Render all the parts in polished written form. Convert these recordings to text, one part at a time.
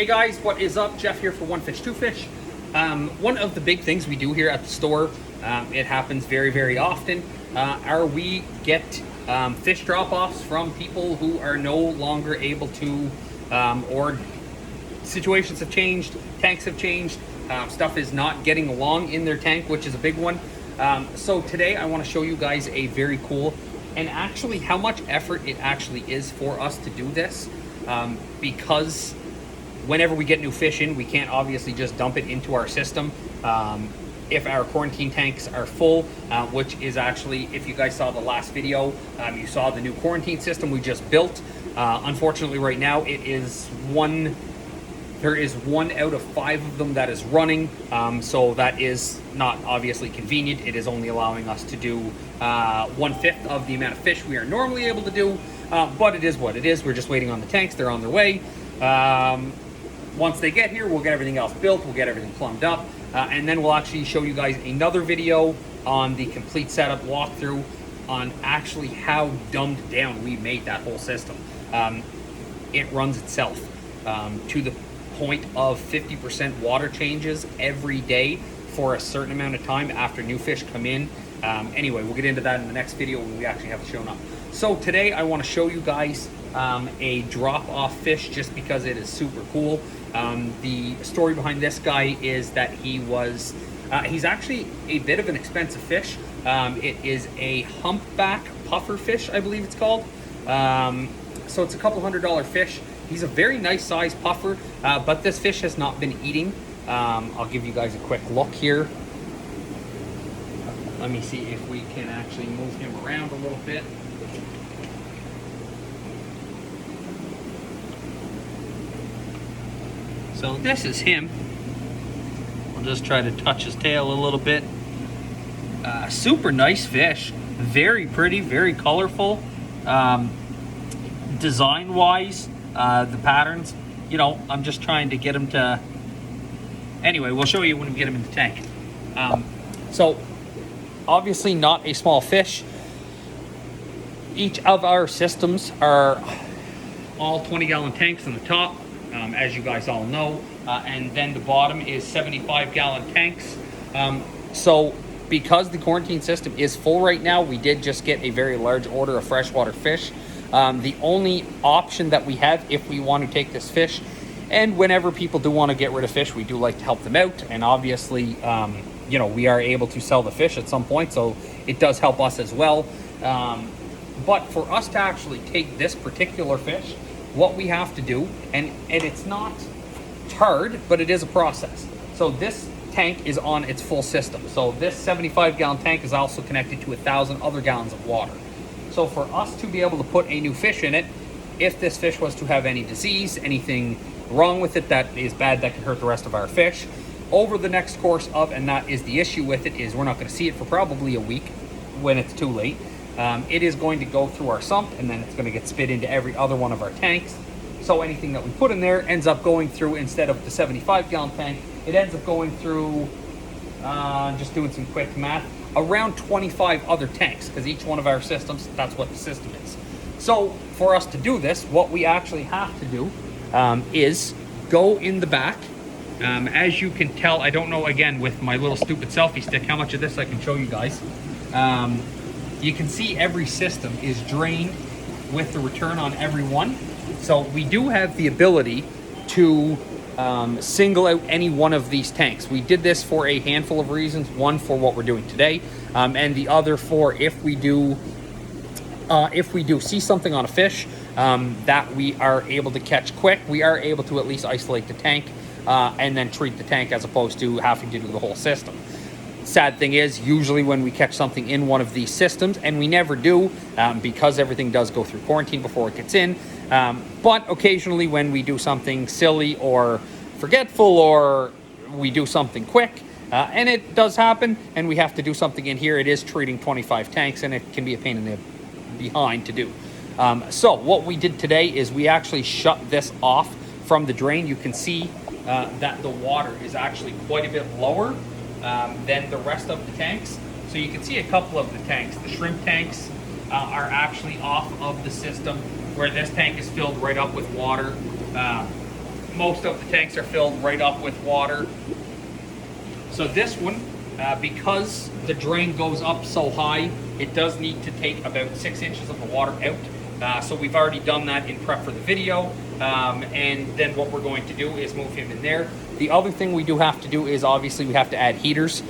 Hey guys, what is up? Jeff here for One Fish, Two Fish. One of the big things we do here at the store, it happens very often, are we get fish drop-offs from people who are no longer able to, or situations have changed, tanks have changed, stuff is not getting along in their tank, which is a big one. So today I want to show you guys a very cool, and actually how much effort it actually is for us to do this, because whenever we get new fish in, we can't obviously just dump it into our system. If our quarantine tanks are full, which is actually, if you guys saw the last video, you saw the new quarantine system we just built. Unfortunately right now there is 1 out of 5 of them that is running, so that is not obviously convenient. It is only allowing us to do 1/5 of the amount of fish we are normally able to do, but it is what it is. We're just waiting on the tanks. They're on their way. Once they get here, we'll get everything else built, we'll get everything plumbed up, and then we'll actually show you guys another video on the complete setup walkthrough on actually how dumbed down we made that whole system. It runs itself to the point of 50% water changes every day for a certain amount of time after new fish come in. Anyway, we'll get into that in the next video when we actually have it shown up. So today I want to show you guys a drop-off fish just because it is super cool. The story behind this guy is that he's actually a bit of an expensive fish. It is a humpback puffer fish, I believe it's called. So it's a couple $100 fish. He's a very nice size puffer, but this fish has not been eating. I'll give you guys a quick look here. Let me see if we can actually move him around a little bit. So this is him. I'll just try to touch his tail a little bit. Super nice fish. Very pretty, very colorful. Design-wise, the patterns, you know, I'm just trying to get him to... Anyway, we'll show you when we get him in the tank. So, obviously not a small fish. Each of our systems are all 20-gallon tanks on the top, as you guys all know, and then the bottom is 75-gallon tanks. So because the quarantine system is full right now, we did just get a very large order of freshwater fish. The only option that we have if we want to take this fish, and whenever people do want to get rid of fish, we do like to help them out, and obviously you know, we are able to sell the fish at some point, so it does help us as well. But for us to actually take this particular fish, what we have to do, and it's not hard, but it is a process. So this tank is on its full system. So this 75-gallon tank is also connected to 1,000 other gallons of water. So for us to be able to put a new fish in it, if this fish was to have any disease, anything wrong with it that is bad that could hurt the rest of our fish, over the next course of, and that is the issue with it, is we're not going to see it for probably a week when it's too late. It is going to go through our sump, and then it's going to get spit into every other one of our tanks. So anything that we put in there ends up going through, instead of the 75-gallon tank, it ends up going through, just doing some quick math, around 25 other tanks, because each one of our systems, that's what the system is. So for us to do this, what we actually have to do is go in the back. As you can tell, I don't know, again, with my little stupid selfie stick, how much of this I can show you guys. You can see every system is drained with the return on every one. So we do have the ability to single out any one of these tanks. We did this for a handful of reasons. One, for what we're doing today, and the other for if we do see something on a fish that we are able to catch quick, we are able to at least isolate the tank and then treat the tank, as opposed to having to do the whole system. Sad thing is, usually when we catch something in one of these systems, and we never do, because everything does go through quarantine before it gets in, but occasionally when we do something silly or forgetful, or we do something quick, and it does happen, and we have to do something in here, it is treating 25 tanks, and it can be a pain in the behind to do. So what we did today is we actually shut this off from the drain. You can see that the water is actually quite a bit lower than the rest of the tanks. So you can see a couple of the tanks. The shrimp tanks are actually off of the system, where this tank is filled right up with water. most of the tanks are filled right up with water. So this one, because the drain goes up so high, it does need to take about 6 inches of the water out. So we've already done that in prep for the video. And then what we're going to do is move him in there. The other thing we do have to do is obviously we have to add heaters,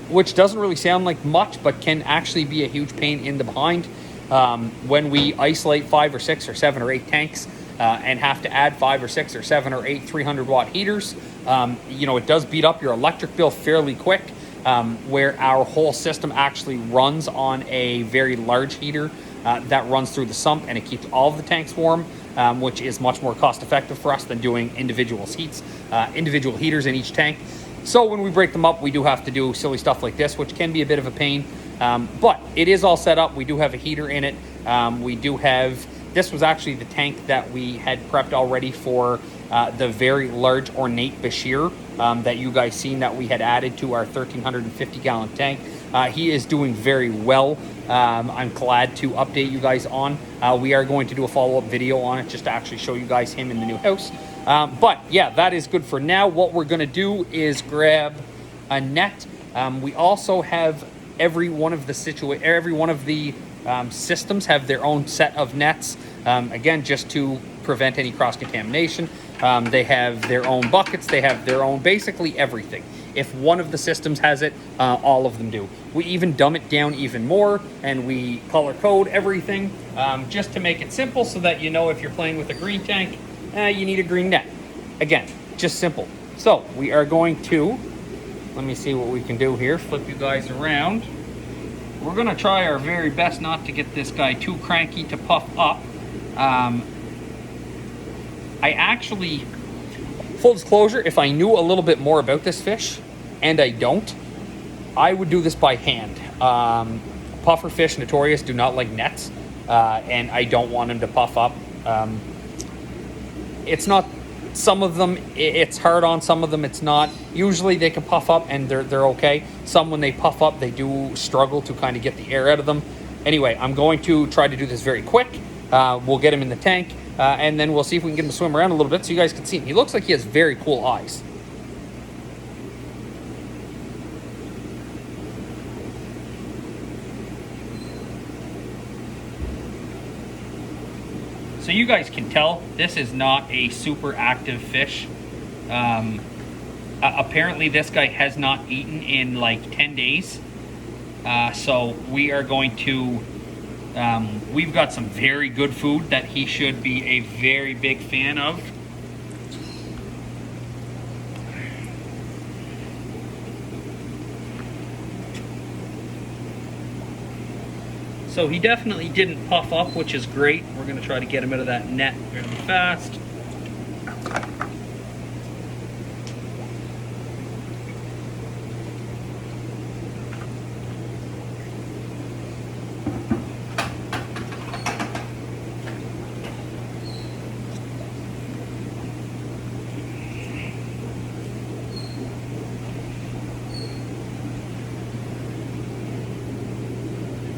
which doesn't really sound like much, but can actually be a huge pain in the behind. When we isolate 5 or 6 or 7 or 8 tanks and have to add 5 or 6 or 7 or 8 300-watt heaters, you know, it does beat up your electric bill fairly quick, where our whole system actually runs on a very large heater that runs through the sump, and it keeps all of the tanks warm, which is much more cost effective for us than doing individual heaters in each tank. So when we break them up, we do have to do silly stuff like this, which can be a bit of a pain. But it is all set up. We do have a heater in it. We do have, this was actually the tank that we had prepped already for the very large ornate Bashir that you guys seen that we had added to our 1,350 gallon tank. He is doing very well. I'm glad to update you guys on. We are going to do a follow-up video on it just to actually show you guys him in the new house. But yeah, that is good for now. What we're going to do is grab a net. We also have every one of the systems have their own set of nets. Again, just to prevent any cross-contamination. They have their own buckets. They have their own basically everything. If one of the systems has it, all of them do. We even dumb it down even more, and we color code everything just to make it simple so that you know if you're playing with a green tank, you need a green net. Again, just simple. So we are going to, let me see what we can do here, flip you guys around. We're going to try our very best not to get this guy too cranky to puff up. I actually, full disclosure, if I knew a little bit more about this fish, and I don't, I would do this by hand. Puffer fish, notorious, do not like nets, and I don't want them to puff up. It's not, some of them, it's hard on, some of them it's not. Usually they can puff up and they're okay. Some, when they puff up, they do struggle to kind of get the air out of them. Anyway, I'm going to try to do this very quick. We'll get him in the tank, and then we'll see if we can get him to swim around a little bit so you guys can see him. He looks like he has very cool eyes. So you guys can tell this is not a super active fish. Apparently this guy has not eaten in like 10 days. So we are going to, we've got some very good food that he should be a very big fan of. So he definitely didn't puff up, which is great. We're going to try to get him out of that net really fast.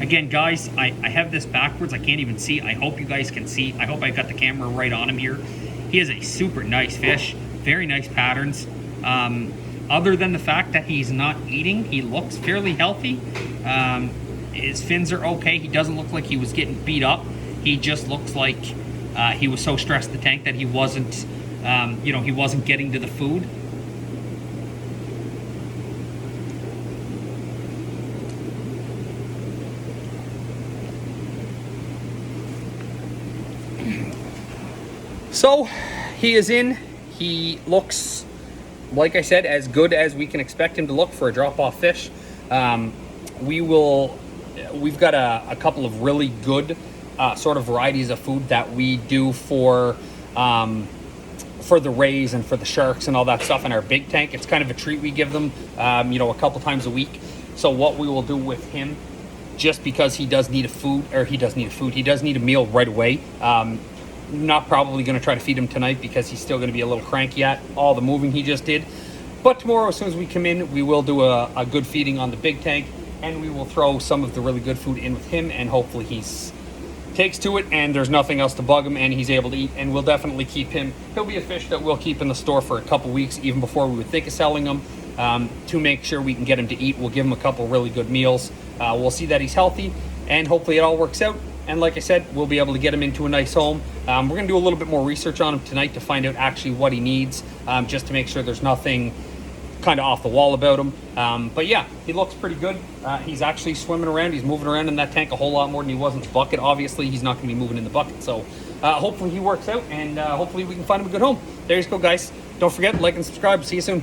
Again, guys, I have this backwards. I can't even see. I hope you guys can see. I hope I got the camera right on him here. He is a super nice fish. Very nice patterns. Other than the fact that he's not eating, he looks fairly healthy. His fins are okay. He doesn't look like he was getting beat up. He just looks like he was so stressed in the tank that he wasn't, he wasn't getting to the food. So he is in. He looks, like I said, as good as we can expect him to look for a drop-off fish. We've got a couple of really good sort of varieties of food that we do for the rays and for the sharks and all that stuff in our big tank. It's kind of a treat we give them, a couple times a week. So what we will do with him, just because he does need he does need a meal right away. Not probably going to try to feed him tonight because he's still going to be a little cranky at all the moving he just did. But tomorrow, as soon as we come in, we will do a good feeding on the big tank, and we will throw some of the really good food in with him, and hopefully he's takes to it and there's nothing else to bug him and he's able to eat, and we'll definitely keep him. He'll be a fish that we'll keep in the store for a couple weeks, even before we would think of selling him, to make sure we can get him to eat. We'll give him a couple really good meals. We'll see that he's healthy, and hopefully it all works out. And like I said, we'll be able to get him into a nice home. We're going to do a little bit more research on him tonight to find out actually what he needs, just to make sure there's nothing kind of off the wall about him. But yeah, he looks pretty good. He's actually swimming around. He's moving around in that tank a whole lot more than he was in the bucket. Obviously, he's not going to be moving in the bucket. So hopefully he works out, and hopefully we can find him a good home. There you go, guys. Don't forget, like and subscribe. See you soon.